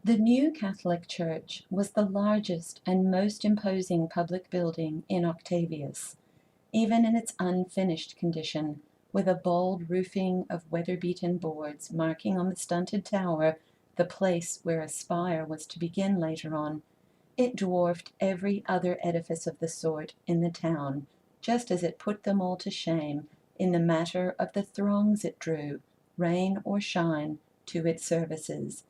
The new Catholic Church was the largest and most imposing public building in Octavius, even in its unfinished condition, with a bald roofing of weather-beaten boards marking on the stunted tower the place where a spire was to begin later on. It dwarfed every other edifice of the sort in the town, just as it put them all to shame in the matter of the throngs it drew, rain or shine, to its services.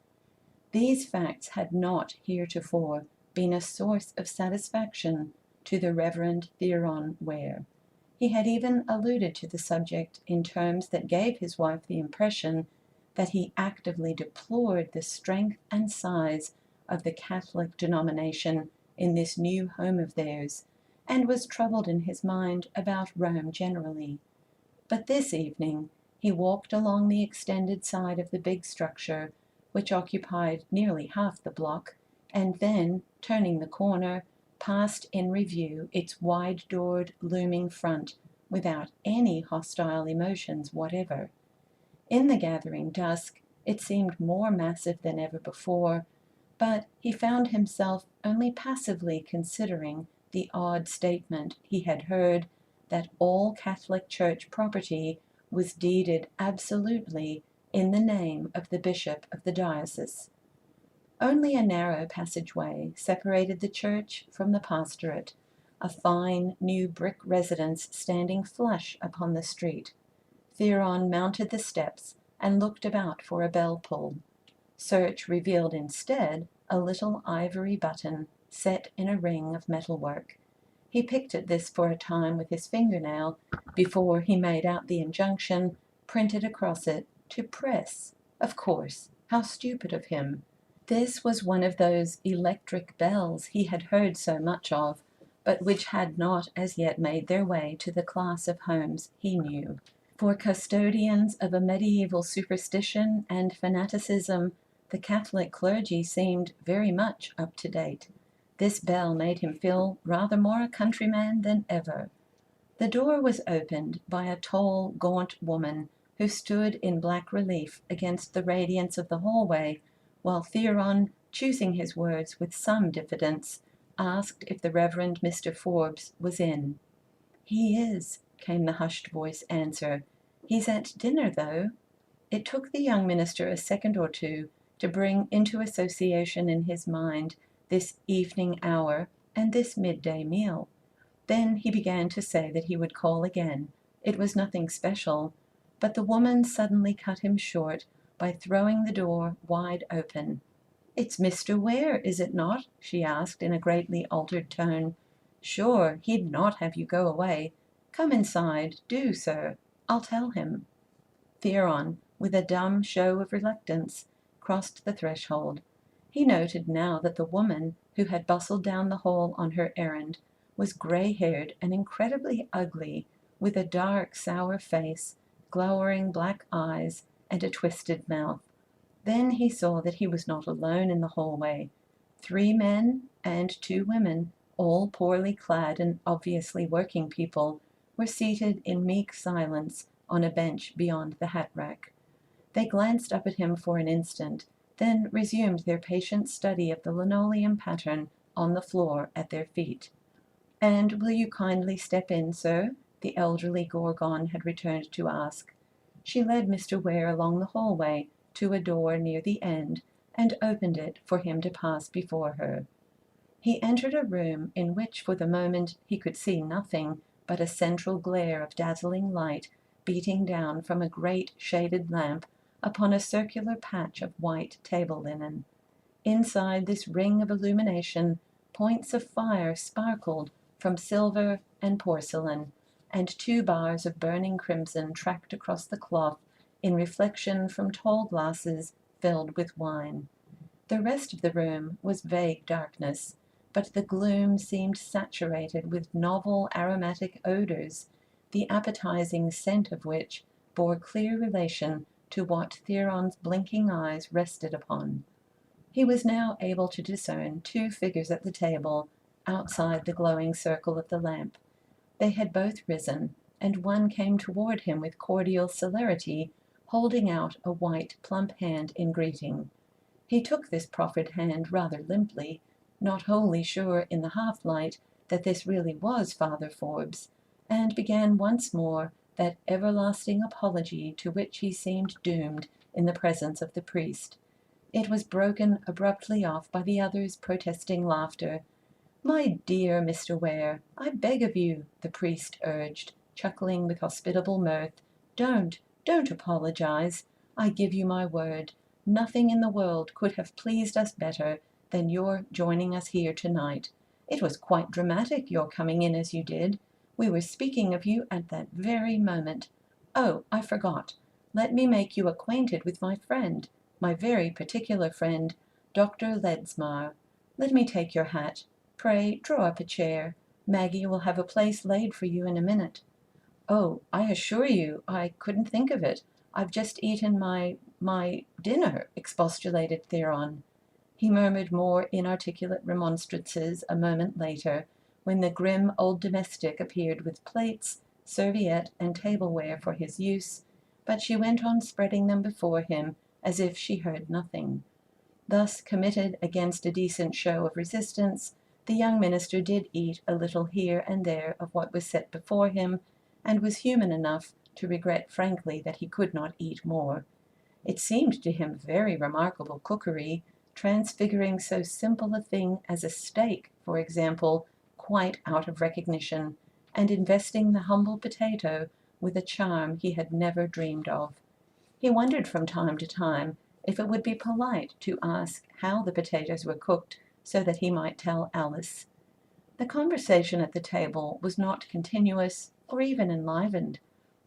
These facts had not heretofore been a source of satisfaction to the Reverend Theron Ware. He had even alluded to the subject in terms that gave his wife the impression that he actively deplored the strength and size of the Catholic denomination in this new home of theirs, and was troubled in his mind about Rome generally. But this evening he walked along the extended side of the big structure, which occupied nearly half the block, and then, turning the corner, passed in review its wide-doored, looming front without any hostile emotions whatever. In the gathering dusk it seemed more massive than ever before, but he found himself only passively considering the odd statement he had heard that all Catholic Church property was deeded absolutely in the name of the bishop of the diocese. Only a narrow passageway separated the church from the pastorate, a fine new brick residence standing flush upon the street. Theron mounted the steps and looked about for a bell pull. Search revealed instead a little ivory button set in a ring of metalwork. He picked at this for a time with his fingernail before he made out the injunction, printed across it, to press. Of course, how stupid of him. This was one of those electric bells he had heard so much of, but which had not as yet made their way to the class of homes he knew. For custodians of a medieval superstition and fanaticism, the Catholic clergy seemed very much up to date. This bell made him feel rather more a countryman than ever. The door was opened by a tall, gaunt woman who stood in black relief against the radiance of the hallway, while Theron, choosing his words with some diffidence, asked if the Reverend Mr. Forbes was in. "He is," came the hushed voice answer. "He's at dinner, though." It took the young minister a second or two to bring into association in his mind this evening hour and this midday meal. Then he began to say that he would call again. It was nothing special, but the woman suddenly cut him short by throwing the door wide open. "It's Mr. Ware, is it not?" she asked in a greatly altered tone. "Sure, he'd not have you go away. Come inside, do, sir. I'll tell him." Theron, with a dumb show of reluctance, crossed the threshold. He noted now that the woman, who had bustled down the hall on her errand, was gray-haired and incredibly ugly, with a dark, sour face, glowering black eyes, and a twisted mouth. Then he saw that he was not alone in the hallway. 3 men and 2 women, all poorly clad and obviously working people, were seated in meek silence on a bench beyond the hat-rack. They glanced up at him for an instant, then resumed their patient study of the linoleum pattern on the floor at their feet. "And will you kindly step in, sir?" the elderly Gorgon had returned to ask. She led Mr. Ware along the hallway to a door near the end, and opened it for him to pass before her. He entered a room in which for the moment he could see nothing but a central glare of dazzling light beating down from a great shaded lamp upon a circular patch of white table linen. Inside this ring of illumination, points of fire sparkled from silver and porcelain, and 2 bars of burning crimson tracked across the cloth in reflection from tall glasses filled with wine. The rest of the room was vague darkness, but the gloom seemed saturated with novel aromatic odors, the appetizing scent of which bore clear relation to what Theron's blinking eyes rested upon. He was now able to discern 2 figures at the table, outside the glowing circle of the lamp. They had both risen, and one came toward him with cordial celerity, holding out a white, plump hand in greeting. He took this proffered hand rather limply, not wholly sure in the half-light that this really was Father Forbes, and began once more that everlasting apology to which he seemed doomed in the presence of the priest. It was broken abruptly off by the other's protesting laughter. "My dear Mr. Ware, I beg of you," the priest urged, chuckling with hospitable mirth, don't apologize. I give you my word, nothing in the world could have pleased us better than your joining us here tonight. It was quite dramatic, your coming in as you did. We were speaking of you at that very moment. Oh, I forgot. Let me make you acquainted with my friend, my very particular friend, Dr. Ledsmar. Let me take your hat. Pray draw up a chair. Maggie will have a place laid for you in a minute." "Oh, I assure you, I couldn't think of it. I've just eaten my dinner," expostulated Theron. He murmured more inarticulate remonstrances a moment later, when the grim old domestic appeared with plates, serviette, and tableware for his use, but she went on spreading them before him as if she heard nothing. Thus committed against a decent show of resistance, the young minister did eat a little here and there of what was set before him, and was human enough to regret frankly that he could not eat more. It seemed to him very remarkable cookery, transfiguring so simple a thing as a steak, for example, quite out of recognition, and investing the humble potato with a charm he had never dreamed of. He wondered from time to time if it would be polite to ask how the potatoes were cooked so that he might tell Alice. The conversation at the table was not continuous or even enlivened.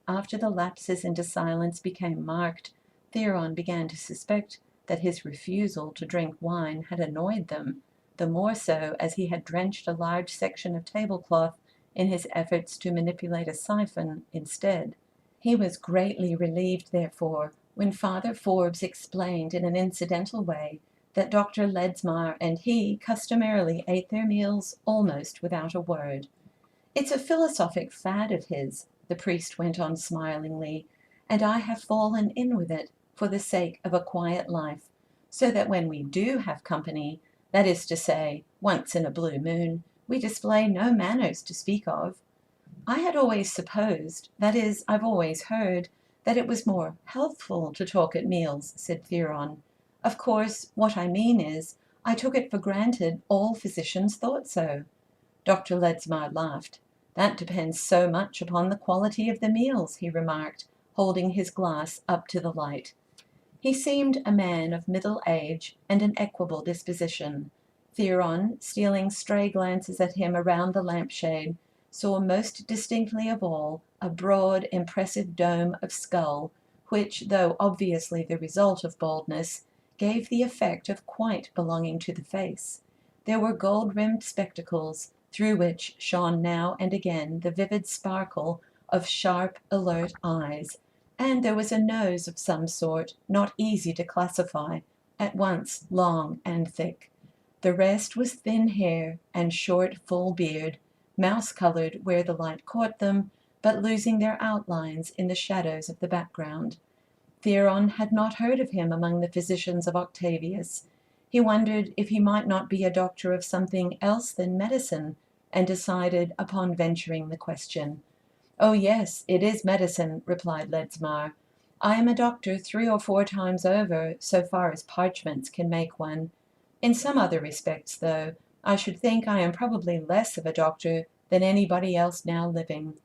After the lapses into silence became marked, Theron began to suspect that his refusal to drink wine had annoyed them, the more so as he had drenched a large section of tablecloth in his efforts to manipulate a siphon instead. He was greatly relieved, therefore, when Father Forbes explained in an incidental way that Dr. Ledsmar and he customarily ate their meals almost without a word. "It's a philosophic fad of his," the priest went on smilingly, "and I have fallen in with it for the sake of a quiet life, so that when we do have company, that is to say, once in a blue moon, we display no manners to speak of. I had always supposed, that is, I've always heard, that it was more healthful to talk at meals," said Theron. "Of course, what I mean is, I took it for granted all physicians thought so." Dr. Ledsmar laughed. "That depends so much upon the quality of the meals," he remarked, holding his glass up to the light. He seemed a man of middle age and an equable disposition. Theron, stealing stray glances at him around the lampshade, saw most distinctly of all a broad, impressive dome of skull, which, though obviously the result of baldness, gave the effect of quite belonging to the face. There were gold-rimmed spectacles, through which shone now and again the vivid sparkle of sharp, alert eyes, and there was a nose of some sort, not easy to classify, at once long and thick. The rest was thin hair and short, full beard, mouse-colored where the light caught them, but losing their outlines in the shadows of the background. Theron had not heard of him among the physicians of Octavius. He wondered if he might not be a doctor of something else than medicine, and decided upon venturing the question. "Oh, yes, it is medicine," replied Ledsmar. "I am a doctor 3 or 4 times over, so far as parchments can make one. In some other respects, though, I should think I am probably less of a doctor than anybody else now living.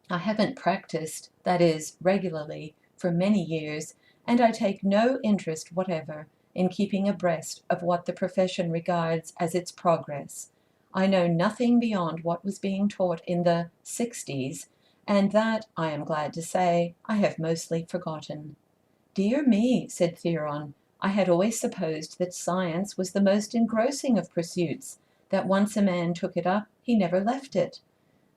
I haven't practiced, that is, regularly, for many years, and I take no interest whatever in keeping abreast of what the profession regards as its progress. I know nothing beyond what was being taught in the 60s, and that, I am glad to say, I have mostly forgotten." "Dear me," said Theron, "I had always supposed that science was the most engrossing of pursuits, that once a man took it up, he never left it."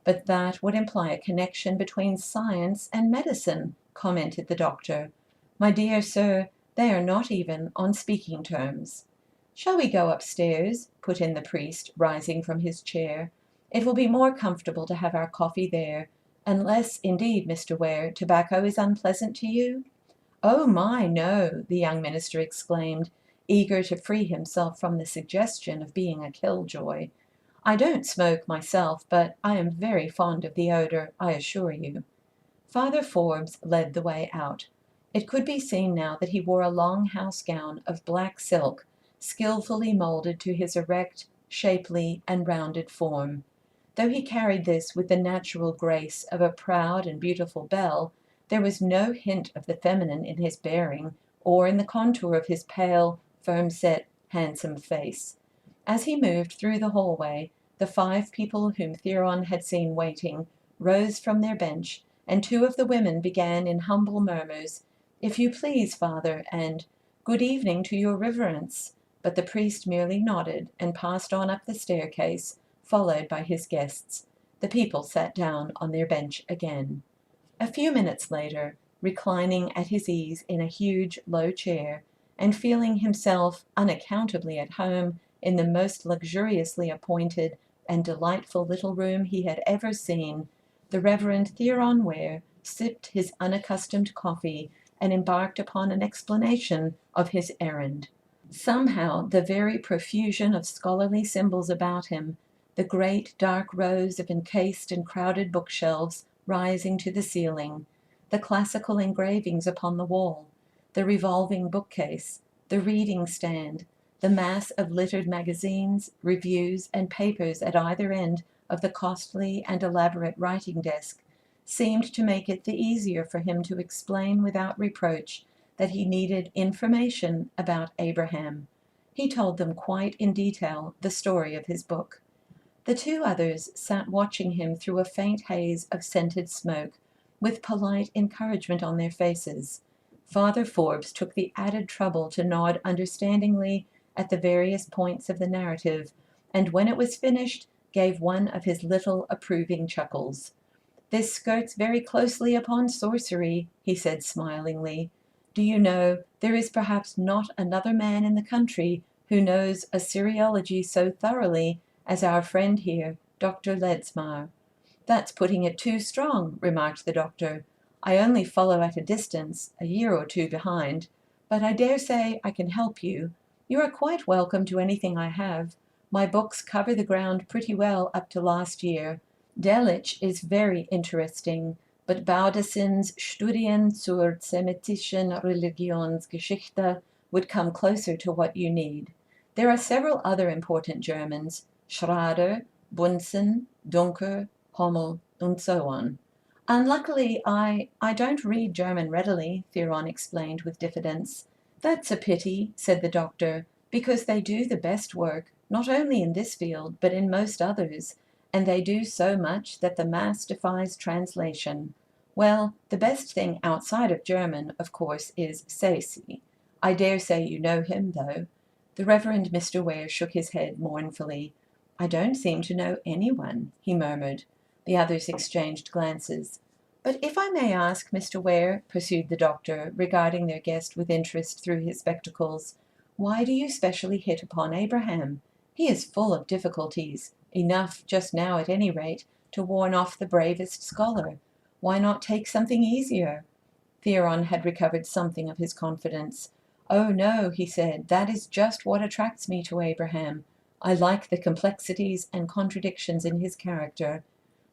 "But that would imply a connection between science and medicine," commented the doctor. "My dear sir, they are not even on speaking terms." "Shall we go upstairs?" put in the priest, rising from his chair. "It will be more comfortable to have our coffee there, unless, indeed, Mr. Ware, tobacco is unpleasant to you?" "Oh, my, no!" the young minister exclaimed. eager to free himself from the suggestion of being a killjoy. "I don't smoke myself, but I am very fond of the odor, I assure you." Father Forbes led the way out. It could be seen now that he wore a long house gown of black silk, skillfully molded to his erect, shapely, and rounded form. Though he carried this with the natural grace of a proud and beautiful belle, there was no hint of the feminine in his bearing or in the contour of his pale, firm-set, handsome face. As he moved through the hallway, the 5 people whom Theron had seen waiting rose from their bench, and 2 of the women began in humble murmurs, "If you please, Father," and "Good evening to your reverence," but the priest merely nodded and passed on up the staircase, followed by his guests. The people sat down on their bench again. A few minutes later, reclining at his ease in a huge, low chair, and feeling himself unaccountably at home in the most luxuriously appointed and delightful little room he had ever seen, the Reverend Theron Ware sipped his unaccustomed coffee and embarked upon an explanation of his errand. Somehow the very profusion of scholarly symbols about him, the great dark rows of encased and crowded bookshelves rising to the ceiling, the classical engravings upon the wall, the revolving bookcase, the reading stand, the mass of littered magazines, reviews, and papers at either end of the costly and elaborate writing desk, seemed to make it the easier for him to explain without reproach that he needed information about Abraham. He told them quite in detail the story of his book. The 2 others sat watching him through a faint haze of scented smoke, with polite encouragement on their faces. Father Forbes took the added trouble to nod understandingly at the various points of the narrative, and when it was finished, gave one of his little approving chuckles. "This skirts very closely upon sorcery," he said smilingly. "Do you know, there is perhaps not another man in the country who knows Assyriology so thoroughly as our friend here, Dr. Ledsmar." "That's putting it too strong," remarked the doctor. "I only follow at a distance, a year or 2 behind, but I dare say I can help you. You are quite welcome to anything I have. My books cover the ground pretty well up to last year. Delitzsch is very interesting, but Baudissin's Studien zur semitischen Religionsgeschichte would come closer to what you need. There are several other important Germans, Schrader, Bunsen, Dunker, Hommel, and so on." "Unluckily, I don't read German readily," Theron explained with diffidence. "That's a pity," said the doctor, "because they do the best work, not only in this field, but in most others, and they do so much that the mass defies translation. Well, the best thing outside of German, of course, is Sayce. I dare say you know him, though." The Reverend Mr. Ware shook his head mournfully. "I don't seem to know anyone," he murmured. The others exchanged glances. "But if I may ask, Mr. Ware," pursued the doctor, regarding their guest with interest through his spectacles, "why do you specially hit upon Abraham? He is full of difficulties, enough, just now at any rate, to warn off the bravest scholar. Why not take something easier?" Theron had recovered something of his confidence. "Oh, no," he said, "that is just what attracts me to Abraham. I like the complexities and contradictions in his character.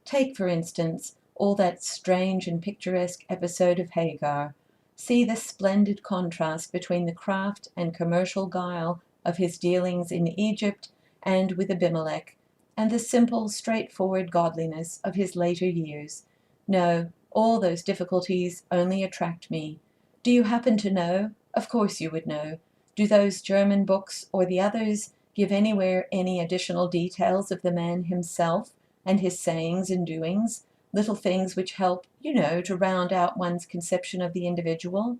Take, for instance, all that strange and picturesque episode of Hagar. See the splendid contrast between the craft and commercial guile of his dealings in Egypt and with Abimelech, and the simple, straightforward godliness of his later years. No, all those difficulties only attract me. Do you happen to know? Of course you would know. Do those German books or the others give anywhere any additional details of the man himself and his sayings and doings, little things which help, to round out one's conception of the individual?"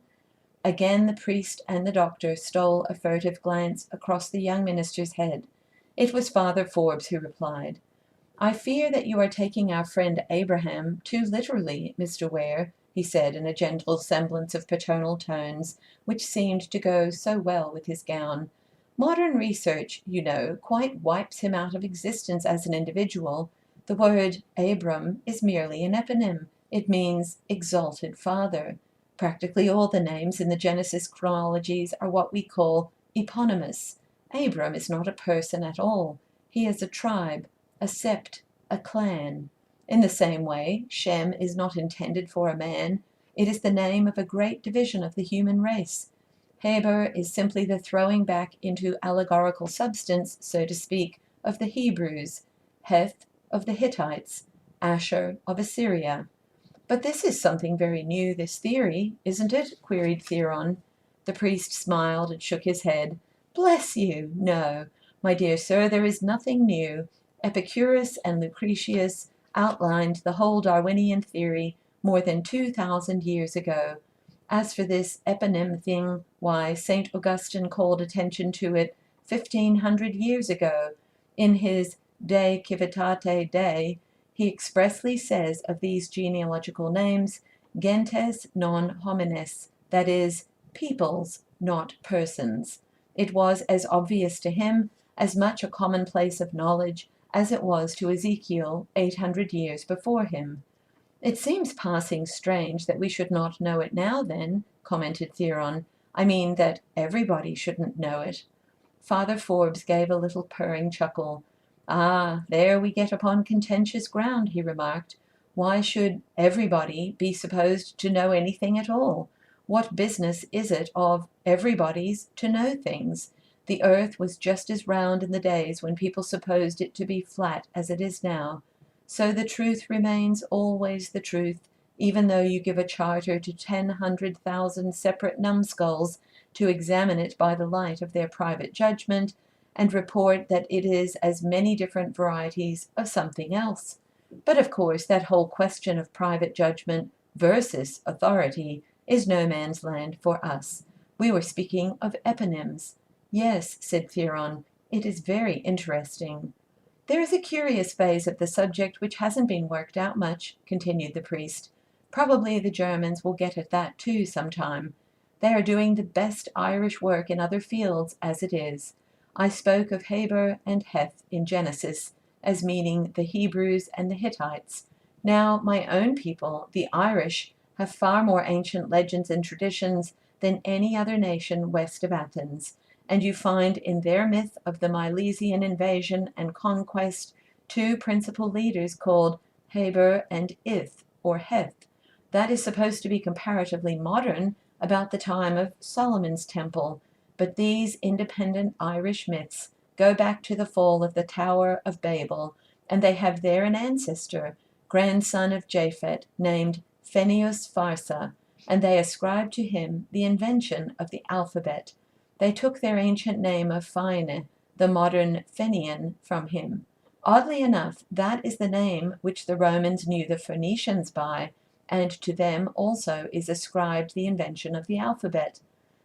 Again the priest and the doctor stole a furtive glance across the young minister's head. It was Father Forbes who replied. "I fear that you are taking our friend Abraham too literally, Mr. Ware," he said in a gentle semblance of paternal tones, which seemed to go so well with his gown. "Modern research, quite wipes him out of existence as an individual. The word Abram is merely an eponym. It means exalted father. Practically all the names in the Genesis chronologies are what we call eponymous. Abram is not a person at all. He is a tribe, a sept, a clan. In the same way, Shem is not intended for a man. It is the name of a great division of the human race. Heber is simply the throwing back into allegorical substance, so to speak, of the Hebrews, Heth of the Hittites, Asher of Assyria. But this is something very new, this theory, isn't it? Queried Theron. The priest smiled and shook his head. Bless you, no. My dear sir, there is nothing new. Epicurus and Lucretius outlined the whole Darwinian theory more than 2,000 years ago. As for this eponym thing, why, St. Augustine called attention to it 1,500 years ago. In his De Civitate Dei, he expressly says of these genealogical names, gentes non homines, that is, peoples, not persons. It was as obvious to him, as much a commonplace of knowledge, as it was to Ezekiel 800 years before him. It seems passing strange that we should not know it now, then, commented Theron. I mean that everybody shouldn't know it. Father Forbes gave a little purring chuckle. Ah, there we get upon contentious ground, he remarked. Why should everybody be supposed to know anything at all? What business is it of everybody's to know things? The earth was just as round in the days when people supposed it to be flat as it is now. So the truth remains always the truth, even though you give a charter to 100,000 separate numbskulls to examine it by the light of their private judgment, and report that it is as many different varieties of something else. But of course that whole question of private judgment versus authority is no man's land for us. We were speaking of eponyms. Yes, said Theron, it is very interesting. There is a curious phase of the subject which hasn't been worked out much, continued the priest. Probably the Germans will get at that too sometime. They are doing the best Irish work in other fields as it is. I spoke of Heber and Heth in Genesis as meaning the Hebrews and the Hittites. Now my own people, the Irish, have far more ancient legends and traditions than any other nation west of Athens, and you find in their myth of the Milesian invasion and conquest 2 principal leaders called Heber and Ith, or Heth. That is supposed to be comparatively modern, about the time of Solomon's Temple, but these independent Irish myths go back to the fall of the Tower of Babel, and they have there an ancestor, grandson of Japhet, named Phineus Pharsa, and they ascribe to him the invention of the alphabet. They took their ancient name of Phine, the modern Fenian, from him. Oddly enough, that is the name which the Romans knew the Phoenicians by, and to them also is ascribed the invention of the alphabet.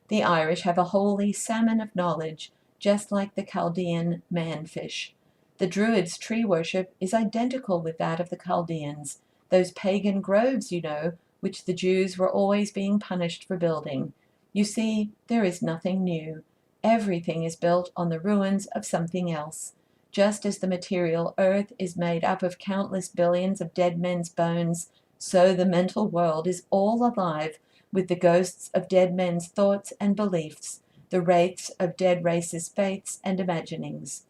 The Irish have a holy salmon of knowledge, just like the Chaldean man-fish. The Druids' tree worship is identical with that of the Chaldeans, those pagan groves, you know, which the Jews were always being punished for building. You see, there is nothing new. Everything is built on the ruins of something else. Just as the material earth is made up of countless billions of dead men's bones, so the mental world is all alive with the ghosts of dead men's thoughts and beliefs, the wraiths of dead races' faiths and imaginings.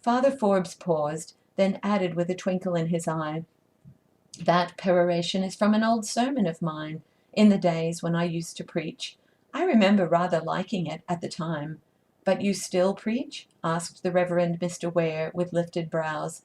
Father Forbes paused, then added with a twinkle in his eye, That peroration is from an old sermon of mine, in the days when I used to preach. I remember rather liking it at the time. But you still preach? Asked the Reverend Mr. Ware with lifted brows.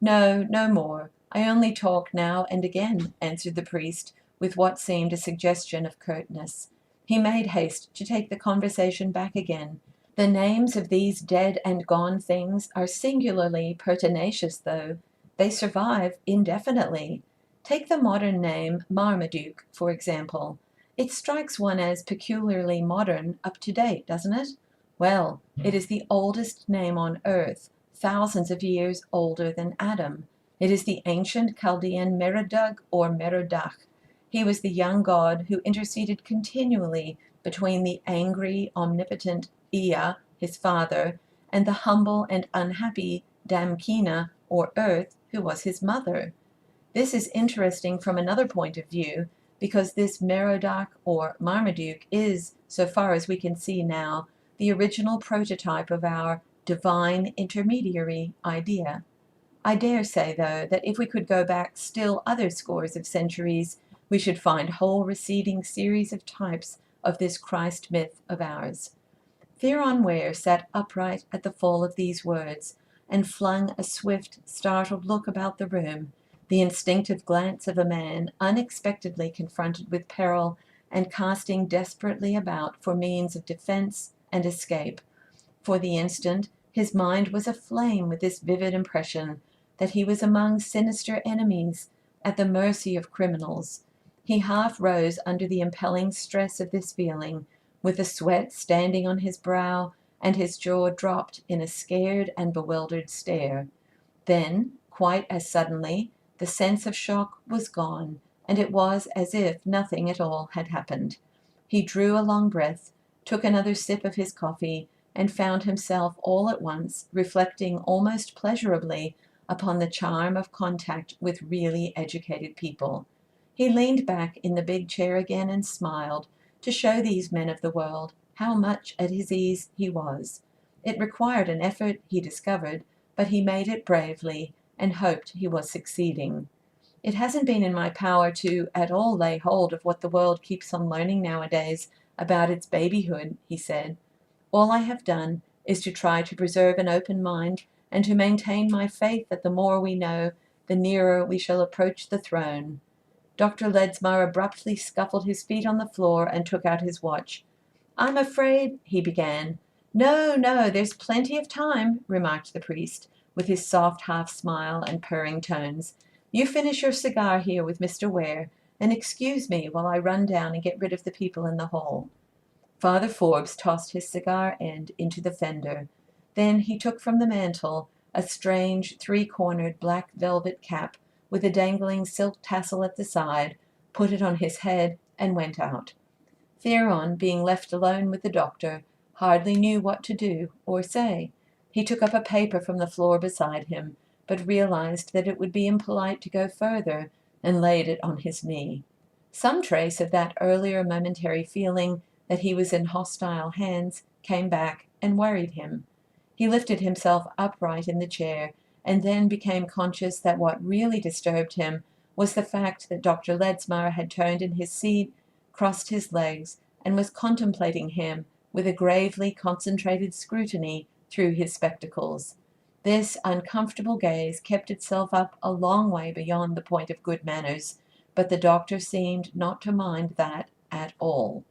No, no more. I only talk now and again, answered the priest, with what seemed a suggestion of curtness. He made haste to take the conversation back again. The names of these dead and gone things are singularly pertinacious, though. They survive indefinitely. Take the modern name Marmaduke, for example. It strikes one as peculiarly modern, up to date, doesn't it? Well, it is the oldest name on earth, thousands of years older than Adam. It is the ancient Chaldean Merodach or Merodach. He was the young god who interceded continually between the angry, omnipotent Ea, his father, and the humble and unhappy Damkina, or Earth, who was his mother. This is interesting from another point of view, because this Merodach or Marmaduke is, so far as we can see now, the original prototype of our divine intermediary idea. I dare say, though, that if we could go back still other scores of centuries, we should find whole receding series of types of this Christ myth of ours. Theron Ware sat upright at the fall of these words, and flung a swift, startled look about the room, the instinctive glance of a man unexpectedly confronted with peril and casting desperately about for means of defense and escape. For the instant, his mind was aflame with this vivid impression that he was among sinister enemies, at the mercy of criminals. He half rose under the impelling stress of this feeling, with the sweat standing on his brow and his jaw dropped in a scared and bewildered stare. Then, quite as suddenly, the sense of shock was gone, and it was as if nothing at all had happened. He drew a long breath, took another sip of his coffee, and found himself all at once reflecting almost pleasurably upon the charm of contact with really educated people. He leaned back in the big chair again and smiled, to show these men of the world how much at his ease he was. It required an effort, he discovered, but he made it bravely, and hoped he was succeeding. It hasn't been in my power to at all lay hold of what the world keeps on learning nowadays about its babyhood, he said. All I have done is to try to preserve an open mind and to maintain my faith that the more we know, the nearer we shall approach the throne. Dr. Ledsmar abruptly scuffled his feet on the floor and took out his watch. I'm afraid, he began. No, no, there's plenty of time, remarked the priest, with his soft half-smile and purring tones. You finish your cigar here with Mr. Ware, and excuse me while I run down and get rid of the people in the hall. Father Forbes tossed his cigar end into the fender. Then he took from the mantel a strange three-cornered black velvet cap with a dangling silk tassel at the side, put it on his head, and went out. Theron, being left alone with the doctor, hardly knew what to do or say. He took up a paper from the floor beside him, but realized that it would be impolite to go further, and laid it on his knee. Some trace of that earlier momentary feeling that he was in hostile hands came back and worried him. He lifted himself upright in the chair, and then became conscious that what really disturbed him was the fact that Dr. Ledsmar had turned in his seat, crossed his legs, and was contemplating him with a gravely concentrated scrutiny through his spectacles. This uncomfortable gaze kept itself up a long way beyond the point of good manners, but the doctor seemed not to mind that at all.